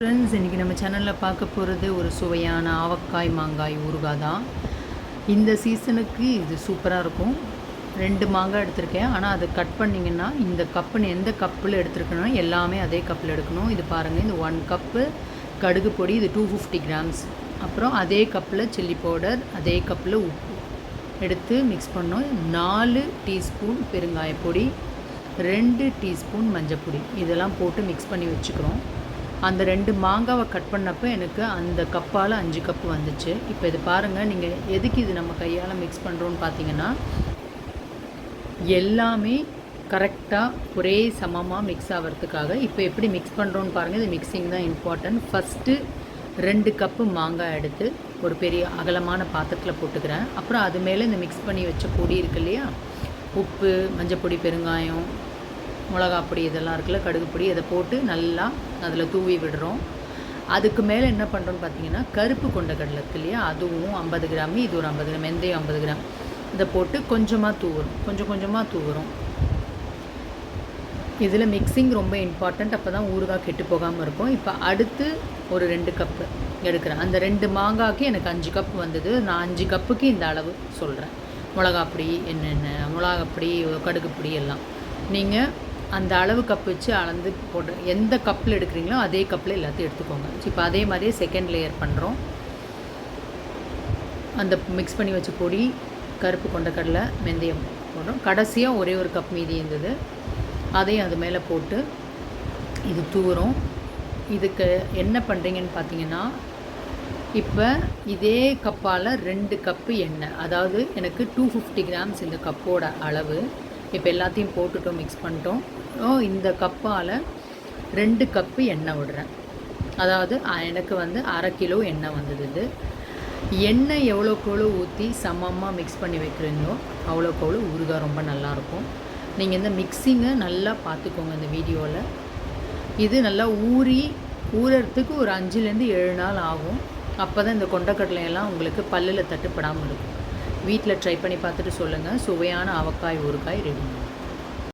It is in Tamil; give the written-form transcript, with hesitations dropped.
ஃப்ரெண்ட்ஸ், இன்றைக்கி நம்ம சேனலில் பார்க்க போகிறது ஒரு சுவையான ஆவக்காய் மாங்காய் ஊறுகாய் தான். இந்த சீசனுக்கு இது சூப்பராக இருக்கும். 2 மாங்காய் எடுத்திருக்கேன். ஆனால் அதை கட் பண்ணிங்கன்னா இந்த கப்புன்னு எந்த கப்பில் எடுத்துருக்கணும் எல்லாமே அதே கப்பில் எடுக்கணும். இது பாருங்கள், இந்த 1 கப்பு கடுகு பொடி, இது 250 கிராம்ஸ். அப்புறம் அதே கப்பில் சில்லி பவுடர், அதே கப்பில் உப்பு எடுத்து மிக்ஸ் பண்ணோம். 4 டீஸ்பூன் பெருங்காயப்பொடி, 2 டீஸ்பூன் மஞ்சப்பொடி, இதெல்லாம் போட்டு மிக்ஸ் பண்ணி வச்சுக்கிறோம். அந்த 2 மாங்காவை கட் பண்ணப்போ எனக்கு அந்த கப்பால் 5 கப்பு வந்துச்சு. இப்போ இது பாருங்கள், நீங்கள் எதுக்கு இது நம்ம கையால் மிக்ஸ் பண்ணுறோன்னு பார்த்தீங்கன்னா, எல்லாமே கரெக்டாக ஒரே சமமாக மிக்ஸ் ஆகிறதுக்காக. இப்போ எப்படி மிக்ஸ் பண்ணுறோன்னு பாருங்கள். இது மிக்சிங் தான் இம்பார்ட்டன்ட். ஃபஸ்ட்டு 2 கப்பு மாங்காய் எடுத்து ஒரு பெரிய அகலமான பாத்திரத்தில் போட்டுக்கிறேன். அப்புறம் அது மேலே இந்த மிக்ஸ் பண்ணி வச்ச பொடி இருக்கு இல்லையா, உப்பு, மஞ்சப்பொடி, பெருங்காயம், மிளகாப்பொடி, இதெல்லாம் இருக்குல்ல, கடுகு பொடி, இதை போட்டு நல்லா அதில் தூவி விடுறோம். அதுக்கு மேலே என்ன பண்ணுறோன்னு பார்த்தீங்கன்னா, கருப்பு கொண்டக்கடலை இருக்கு இல்லையா, அதுவும் 50 கிராம், இது ஒரு 50 கிராம், வெந்தயம் 50 கிராம், இதை போட்டு கொஞ்சமாக தூவுறோம், கொஞ்சமாக தூவுறோம். இதில் மிக்சிங் ரொம்ப இம்பார்ட்டண்ட். அப்போ தான் ஊறுகாய் கெட்டு போகாமல் இருக்கும். இப்போ அடுத்து ஒரு 2 கப்பு எடுக்கிறேன். அந்த 2 மாங்காய்க்கு எனக்கு 5 கப் வந்தது. நான் 5 கப்புக்கு இந்த அளவு சொல்கிறேன். மிளகாப்பொடி, என்னென்ன மிளகாப்பொடி, கடுகு பொடி எல்லாம் நீங்கள் அந்த அளவு கப் வச்சு அளந்து போட்டு எந்த கப்பில் எடுக்கிறீங்களோ அதே கப்பில் எல்லாத்தையும் எடுத்துக்கோங்க. இப்போ அதே மாதிரியே செகண்ட் லேயர் பண்ணுறோம். அந்த மிக்ஸ் பண்ணி வச்ச பொடி, கருப்பு கொண்டக்கடலை, வெந்தயம் போடுறோம். கடைசியாக ஒரே ஒரு கப் மீதி இருந்தது, அதையும் அது மேலே போட்டு இது தூவுறோம். இதுக்கு என்ன பண்ணுறீங்கன்னு பார்த்தீங்கன்னா, இப்போ இதே கப்பால் 2 கப்பு எண்ணெய், அதாவது எனக்கு 250 கிராம்ஸ் இந்த கப்போட அளவு. இப்போ எல்லாத்தையும் போட்டுட்டோம், மிக்ஸ் பண்ணிட்டோம். இந்த கப்பால் 2 கப்பு எண்ணெய் விடுறேன். அதாவது எனக்கு வந்து 1/2 கிலோ எண்ணெய் வந்தது. இது எண்ணெய் எவ்வளோக்கு ஊற்றி சமமாக மிக்ஸ் பண்ணி வைக்கிறீங்களோ அவ்வளோக்கு ஊறுகாய் ரொம்ப நல்லாயிருக்கும். நீங்கள் இந்த மிக்ஸிங்கை நல்லா பார்த்துக்கோங்க இந்த வீடியோவில். இது நல்லா ஊறறதுக்கு ஒரு 5லேருந்து 7 நாள் ஆகும். அப்போ தான் இந்த கொண்டக்கடலையெல்லாம் உங்களுக்கு பல்லில் தட்டுப்படாமல் இருக்கும். வீட்டில் ட்ரை பண்ணி பார்த்துட்டு சொல்லுங்கள். சுவையான ஆவக்காய் ஊறுகாய் ரெடி.